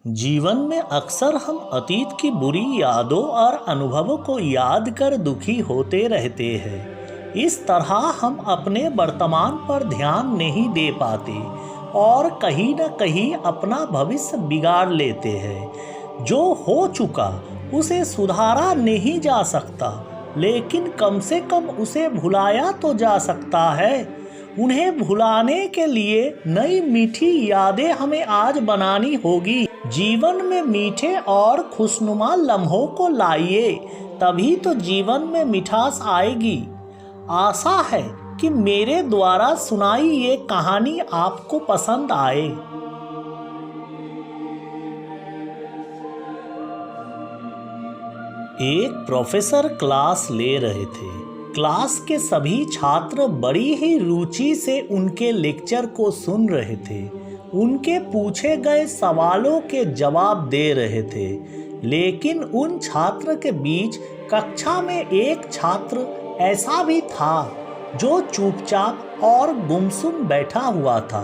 जीवन में अक्सर हम अतीत की बुरी यादों और अनुभवों को याद कर दुखी होते रहते हैं। इस तरह हम अपने वर्तमान पर ध्यान नहीं दे पाते और कहीं न कहीं अपना भविष्य बिगाड़ लेते हैं। जो हो चुका उसे सुधारा नहीं जा सकता, लेकिन कम से कम उसे भुलाया तो जा सकता है। उन्हें भुलाने के लिए नई मीठी यादें हमें आज बनानी होगी। जीवन में मीठे और खुशनुमा लम्हों को लाइए, तभी तो जीवन में मिठास आएगी। आशा है कि मेरे द्वारा सुनाई ये कहानी आपको पसंद आए। एक प्रोफेसर क्लास ले रहे थे। क्लास के सभी छात्र बड़ी ही रुचि से उनके लेक्चर को सुन रहे थे। उनके पूछे गए सवालों के जवाब दे रहे थे, लेकिन उन छात्र के बीच कक्षा में एक छात्र ऐसा भी था जो चुपचाप और गुमसुम बैठा हुआ था।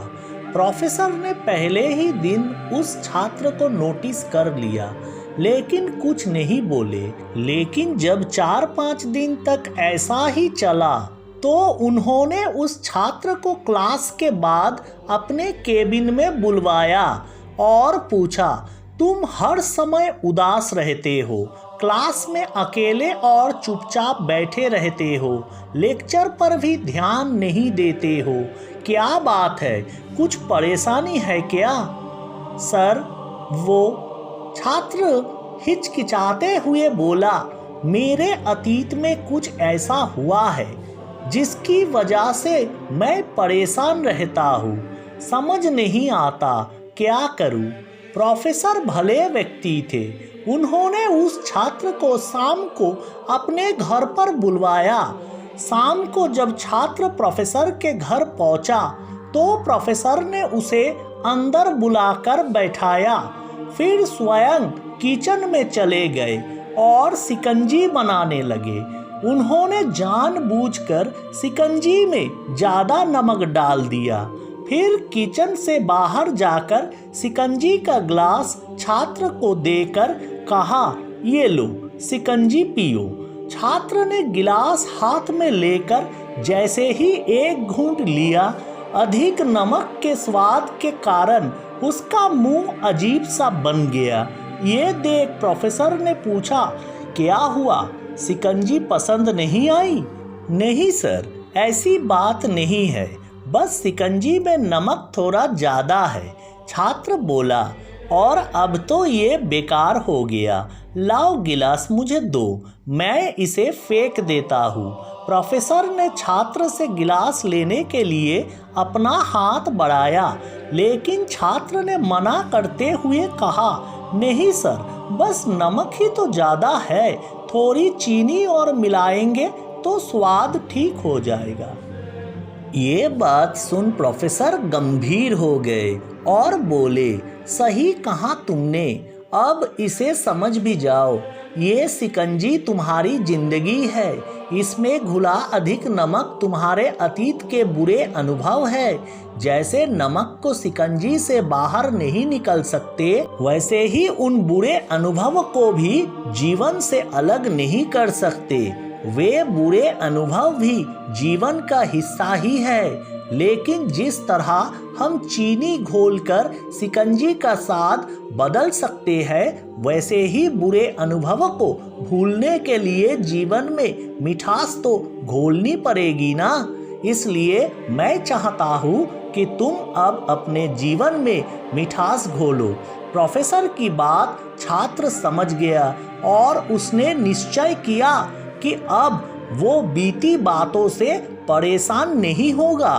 प्रोफेसर ने पहले ही दिन उस छात्र को नोटिस कर लिया, लेकिन कुछ नहीं बोले। लेकिन जब 4-5 दिन तक ऐसा ही चला तो उन्होंने उस छात्र को क्लास के बाद अपने केबिन में बुलवाया और पूछा, तुम हर समय उदास रहते हो, क्लास में अकेले और चुपचाप बैठे रहते हो, लेक्चर पर भी ध्यान नहीं देते हो, क्या बात है? कुछ परेशानी है क्या? सर, वो छात्र हिचकिचाते हुए बोला, मेरे अतीत में कुछ ऐसा हुआ है जिसकी वजह से मैं परेशान रहता हूँ। समझ नहीं आता क्या करूँ। प्रोफेसर भले व्यक्ति थे। उन्होंने उस छात्र को शाम को अपने घर पर बुलवाया। शाम को जब छात्र प्रोफेसर के घर पहुँचा तो प्रोफेसर ने उसे अंदर बुलाकर बैठाया। फिर स्वयं किचन में चले गए और शिकंजी बनाने लगे। उन्होंने जानबूझकर शिकंजी में ज़्यादा नमक डाल दिया। फिर किचन से बाहर जाकर शिकंजी का ग्लास छात्र को देकर कहा, ये लो शिकंजी पियो। छात्र ने गिलास हाथ में लेकर जैसे ही एक घूंट लिया, अधिक नमक के स्वाद के कारण उसका मुंह अजीब सा बन गया। ये देख प्रोफेसर ने पूछा, क्या हुआ, शिकंजी पसंद नहीं आई? नहीं सर, ऐसी बात नहीं है, बस शिकंजी में नमक थोड़ा ज़्यादा है, छात्र बोला। और अब तो ये बेकार हो गया, लाओ गिलास मुझे दो, मैं इसे फेंक देता हूँ। प्रोफेसर ने छात्र से गिलास लेने के लिए अपना हाथ बढ़ाया, लेकिन छात्र ने मना करते हुए कहा, नहीं सर, बस नमक ही तो ज़्यादा है, थोड़ी चीनी और मिलाएंगे तो स्वाद ठीक हो जाएगा। ये बात सुन प्रोफेसर गंभीर हो गए और बोले, सही कहा तुमने, अब इसे समझ भी जाओ। ये शिकंजी तुम्हारी जिंदगी है, इसमें घुला अधिक नमक तुम्हारे अतीत के बुरे अनुभव है। जैसे नमक को शिकंजी से बाहर नहीं निकल सकते, वैसे ही उन बुरे अनुभव को भी जीवन से अलग नहीं कर सकते। वे बुरे अनुभव भी जीवन का हिस्सा ही है, लेकिन जिस तरह हम चीनी घोलकर शिकंजी का स्वाद बदल सकते हैं, वैसे ही बुरे अनुभवों को भूलने के लिए जीवन में मिठास तो घोलनी पड़ेगी ना। इसलिए मैं चाहता हूँ कि तुम अब अपने जीवन में मिठास घोलो। प्रोफेसर की बात छात्र समझ गया और उसने निश्चय किया कि अब वो बीती बातों से परेशान नहीं होगा।